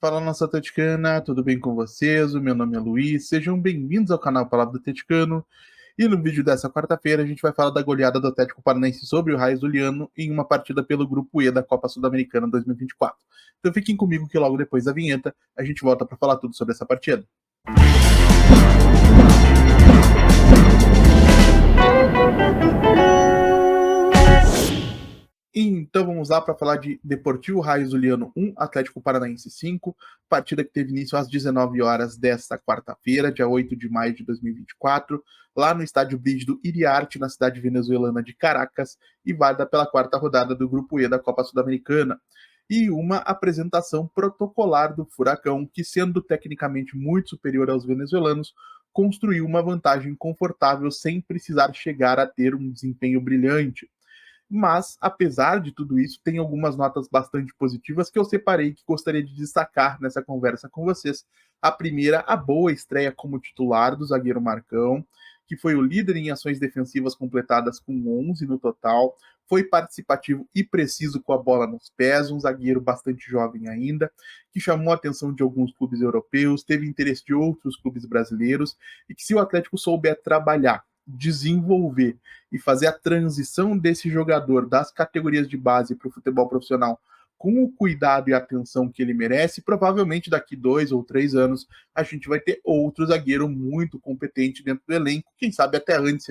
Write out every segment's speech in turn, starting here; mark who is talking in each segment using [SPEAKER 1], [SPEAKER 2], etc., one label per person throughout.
[SPEAKER 1] Fala, nossa atleticana, tudo bem com vocês? O meu nome é Luiz, sejam bem-vindos ao canal Palavra do Atleticano. E no vídeo dessa quarta-feira a gente vai falar da goleada do Atlético Paranaense sobre o Raio Zuliano em uma partida pelo Grupo E da Copa Sul-Americana 2024. Então fiquem comigo que logo depois da vinheta a gente volta para falar tudo sobre essa partida. Então vamos lá para falar de Deportivo Raio Zuliano 1, Atlético Paranaense 5, partida que teve início às 19 horas desta quarta-feira, dia 8 de maio de 2024, lá no estádio Brígido Iriarte, na cidade venezuelana de Caracas, e válida pela quarta rodada do Grupo E da Copa Sul-Americana. E uma apresentação protocolar do Furacão, que, sendo tecnicamente muito superior aos venezuelanos, construiu uma vantagem confortável sem precisar chegar a ter um desempenho brilhante. Mas, apesar de tudo isso, tem algumas notas bastante positivas que eu separei que gostaria de destacar nessa conversa com vocês. A primeira, a boa estreia como titular do zagueiro Marcão, que foi o líder em ações defensivas completadas com 11 no total, foi participativo e preciso com a bola nos pés, um zagueiro bastante jovem ainda, que chamou a atenção de alguns clubes europeus, teve interesse de outros clubes brasileiros, e que se o Atlético souber trabalhar, desenvolver e fazer a transição desse jogador das categorias de base para o futebol profissional com o cuidado e atenção que ele merece, provavelmente daqui 2 ou 3 anos a gente vai ter outro zagueiro muito competente dentro do elenco, quem sabe até antes,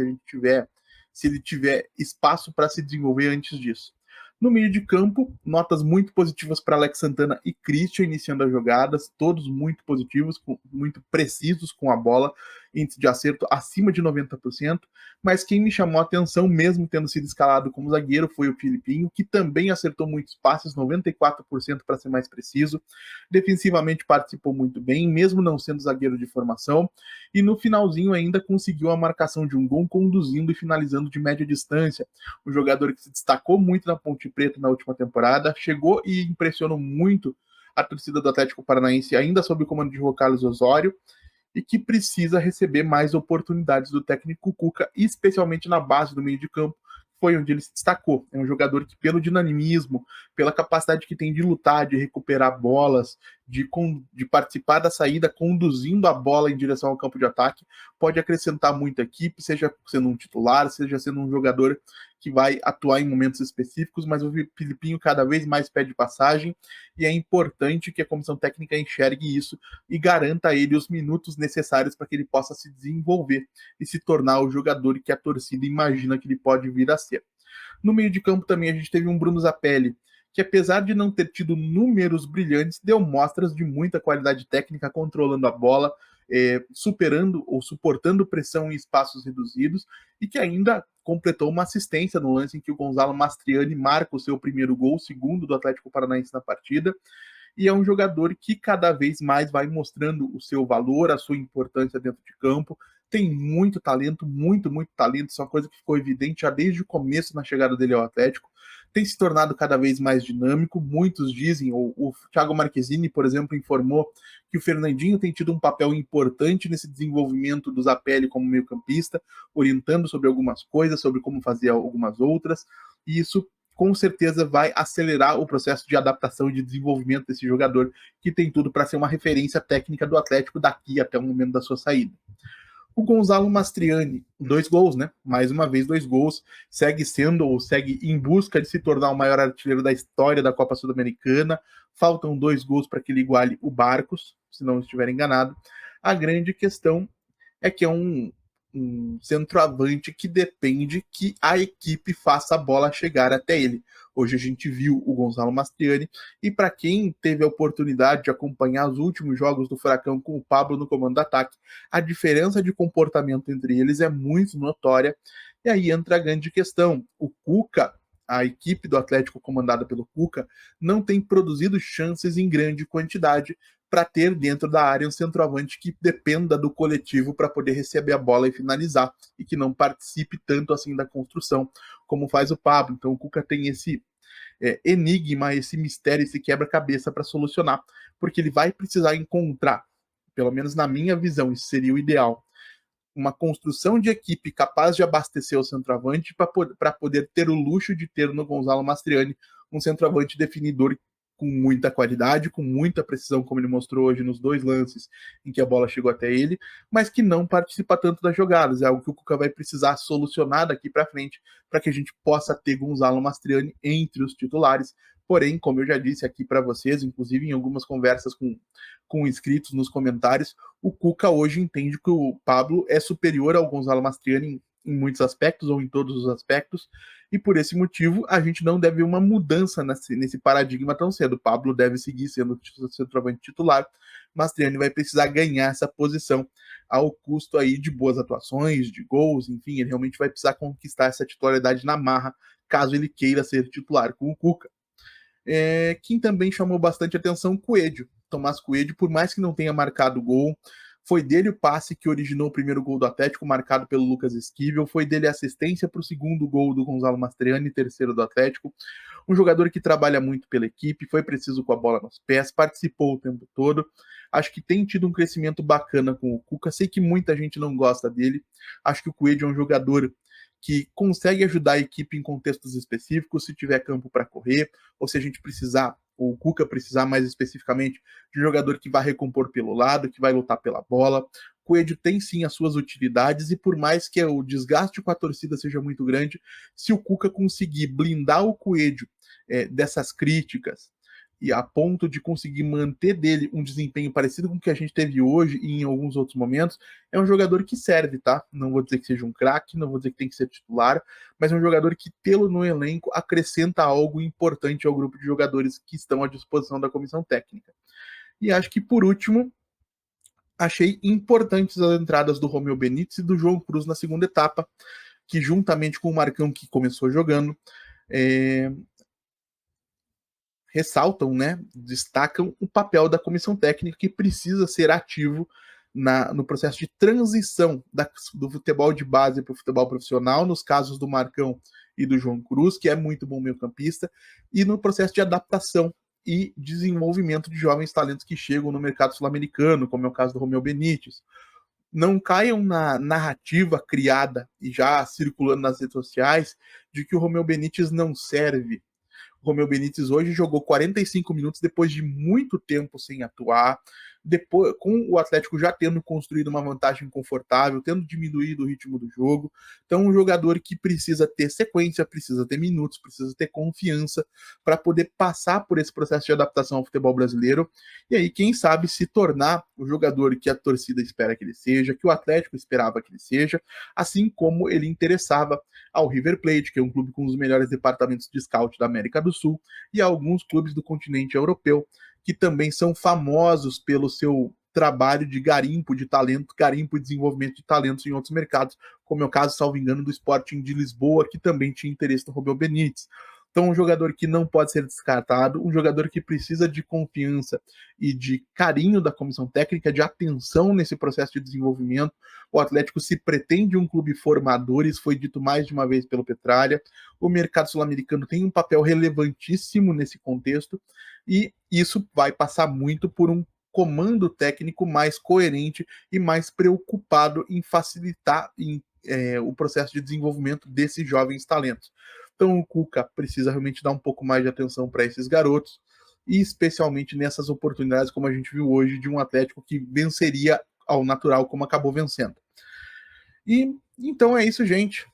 [SPEAKER 1] se ele tiver espaço para se desenvolver antes disso. No meio de campo, notas muito positivas para Alex Santana e Christian iniciando as jogadas, todos muito positivos, muito precisos com a bola, índice de acerto acima de 90%, mas quem me chamou a atenção, mesmo tendo sido escalado como zagueiro, foi o Filipinho, que também acertou muitos passes, 94% para ser mais preciso, defensivamente participou muito bem, mesmo não sendo zagueiro de formação, e no finalzinho ainda conseguiu a marcação de um gol, conduzindo e finalizando de média distância, um jogador que se destacou muito na Ponte Preta na última temporada, chegou e impressionou muito a torcida do Atlético Paranaense, ainda sob o comando de João Carlos Osório, e que precisa receber mais oportunidades do técnico Cuca, especialmente na base do meio de campo, foi onde ele se destacou. É um jogador que, pelo dinamismo, pela capacidade que tem de lutar, de recuperar bolas, de participar da saída, conduzindo a bola em direção ao campo de ataque, pode acrescentar muito a equipe, seja sendo um titular, seja sendo um jogador que vai atuar em momentos específicos, mas o Filipinho cada vez mais pede passagem, e é importante que a comissão técnica enxergue isso e garanta a ele os minutos necessários para que ele possa se desenvolver e se tornar o jogador que a torcida imagina que ele pode vir a ser. No meio de campo também a gente teve um Bruno Zapelli, que apesar de não ter tido números brilhantes, deu mostras de muita qualidade técnica controlando a bola, superando ou suportando pressão em espaços reduzidos, e que ainda completou uma assistência no lance em que o Gonzalo Mastriani marca o seu primeiro gol, segundo do Atlético Paranaense na partida, e é um jogador que cada vez mais vai mostrando o seu valor, a sua importância dentro de campo. Tem muito talento, muito talento. Isso é uma coisa que ficou evidente já desde o começo na chegada dele ao Atlético. Tem se tornado cada vez mais dinâmico. Muitos dizem, o Thiago Marquezine, por exemplo, informou que o Fernandinho tem tido um papel importante nesse desenvolvimento do Zapelli como meio-campista, orientando sobre algumas coisas, sobre como fazer algumas outras. E isso com certeza vai acelerar o processo de adaptação e de desenvolvimento desse jogador, que tem tudo para ser uma referência técnica do Atlético daqui até o momento da sua saída. O Gonzalo Mastriani, 2 gols, né? Mais uma vez 2 gols, segue sendo ou segue em busca de se tornar o maior artilheiro da história da Copa Sul-Americana. Faltam 2 gols para que ele iguale o Barcos, se não estiver enganado. A grande questão é que é um centroavante que depende que a equipe faça a bola chegar até ele. Hoje a gente viu o Gonzalo Mastriani, e para quem teve a oportunidade de acompanhar os últimos jogos do Furacão com o Pablo no comando do ataque, a diferença de comportamento entre eles é muito notória, e aí entra a grande questão. O Cuca, a equipe do Atlético comandada pelo Cuca, não tem produzido chances em grande quantidade para ter dentro da área um centroavante que dependa do coletivo para poder receber a bola e finalizar, e que não participe tanto assim da construção como faz o Pablo. Então o Cuca tem esse enigma, esse mistério, esse quebra-cabeça para solucionar, porque ele vai precisar encontrar, pelo menos na minha visão, isso seria o ideal, uma construção de equipe capaz de abastecer o centroavante para poder ter o luxo de ter no Gonzalo Mastriani um centroavante definidor com muita qualidade, com muita precisão, como ele mostrou hoje nos 2 lances em que a bola chegou até ele, mas que não participa tanto das jogadas. É algo que o Cuca vai precisar solucionar daqui para frente, para que a gente possa ter Gonzalo Mastriani entre os titulares. Porém, como eu já disse aqui para vocês, inclusive em algumas conversas com inscritos nos comentários, o Cuca hoje entende que o Pablo é superior ao Gonzalo Mastriani em muitos aspectos, ou em todos os aspectos, e por esse motivo a gente não deve ver uma mudança nesse paradigma tão cedo. O Pablo deve seguir sendo o centroavante titular, Mastriani vai precisar ganhar essa posição ao custo aí de boas atuações, de gols, enfim, ele realmente vai precisar conquistar essa titularidade na marra, caso ele queira ser titular com o Cuca. Quem também chamou bastante atenção, Coelho. Tomás Coelho, por mais que não tenha marcado gol, foi dele o passe que originou o primeiro gol do Atlético, marcado pelo Lucas Esquivel, foi dele a assistência para o segundo gol do Gonzalo Mastriani, terceiro do Atlético. Um jogador que trabalha muito pela equipe, foi preciso com a bola nos pés, participou o tempo todo. Acho que tem tido um crescimento bacana com o Cuca. Sei que muita gente não gosta dele. Acho que o Coelho é um jogador que consegue ajudar a equipe em contextos específicos, se tiver campo para correr, ou se a gente precisar, ou o Cuca precisar mais especificamente, de um jogador que vai recompor pelo lado, que vai lutar pela bola. Coelho tem sim as suas utilidades, e por mais que o desgaste com a torcida seja muito grande, se o Cuca conseguir blindar o Coelho dessas críticas, e a ponto de conseguir manter dele um desempenho parecido com o que a gente teve hoje e em alguns outros momentos, é um jogador que serve, tá? Não vou dizer que seja um craque, não vou dizer que tem que ser titular, mas é um jogador que, tê-lo no elenco, acrescenta algo importante ao grupo de jogadores que estão à disposição da comissão técnica. E acho que, por último, achei importantes as entradas do Romeu Benítez e do João Cruz na segunda etapa, que juntamente com o Marcão, que começou jogando, ressaltam, né, destacam o papel da comissão técnica, que precisa ser ativo no processo de transição do futebol de base para o futebol profissional, nos casos do Marcão e do João Cruz, que é muito bom meio-campista, e no processo de adaptação e desenvolvimento de jovens talentos que chegam no mercado sul-americano, como é o caso do Romeu Benítez. Não caiam na narrativa criada e já circulando nas redes sociais de que o Romeu Benítez não serve. Romeu Benítez hoje jogou 45 minutos depois de muito tempo sem atuar, depois, com o Atlético já tendo construído uma vantagem confortável, tendo diminuído o ritmo do jogo. Então, um jogador que precisa ter sequência, precisa ter minutos, precisa ter confiança para poder passar por esse processo de adaptação ao futebol brasileiro. E aí, quem sabe, se tornar o jogador que a torcida espera que ele seja, que o Atlético esperava que ele seja, assim como ele interessava ao River Plate, que é um clube com os melhores departamentos de scout da América do Sul, e a alguns clubes do continente europeu, que também são famosos pelo seu trabalho de garimpo de talento, garimpo e desenvolvimento de talentos em outros mercados, como é o caso, salvo engano, do Sporting de Lisboa, que também tinha interesse no Romeu Benítez. Então, um jogador que não pode ser descartado, um jogador que precisa de confiança e de carinho da comissão técnica, de atenção nesse processo de desenvolvimento. O Atlético se pretende um clube formador, isso foi dito mais de uma vez pelo Petralha. O mercado sul-americano tem um papel relevantíssimo nesse contexto, e isso vai passar muito por um comando técnico mais coerente e mais preocupado em facilitar o processo de desenvolvimento desses jovens talentos. Então o Cuca precisa realmente dar um pouco mais de atenção para esses garotos, e especialmente nessas oportunidades, como a gente viu hoje, de um Atlético que venceria ao natural, como acabou vencendo. E então é isso, gente.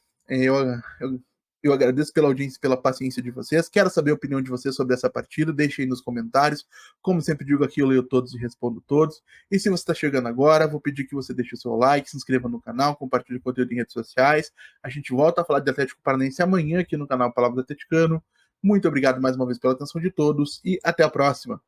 [SPEAKER 1] Eu agradeço pela audiência e pela paciência de vocês. Quero saber a opinião de vocês sobre essa partida. Deixem aí nos comentários. Como sempre digo aqui, eu leio todos e respondo todos. E se você está chegando agora, vou pedir que você deixe o seu like, se inscreva no canal, compartilhe o conteúdo em redes sociais. A gente volta a falar de Atlético Paranaense amanhã aqui no canal Palavra do Atleticano. Muito obrigado mais uma vez pela atenção de todos e até a próxima.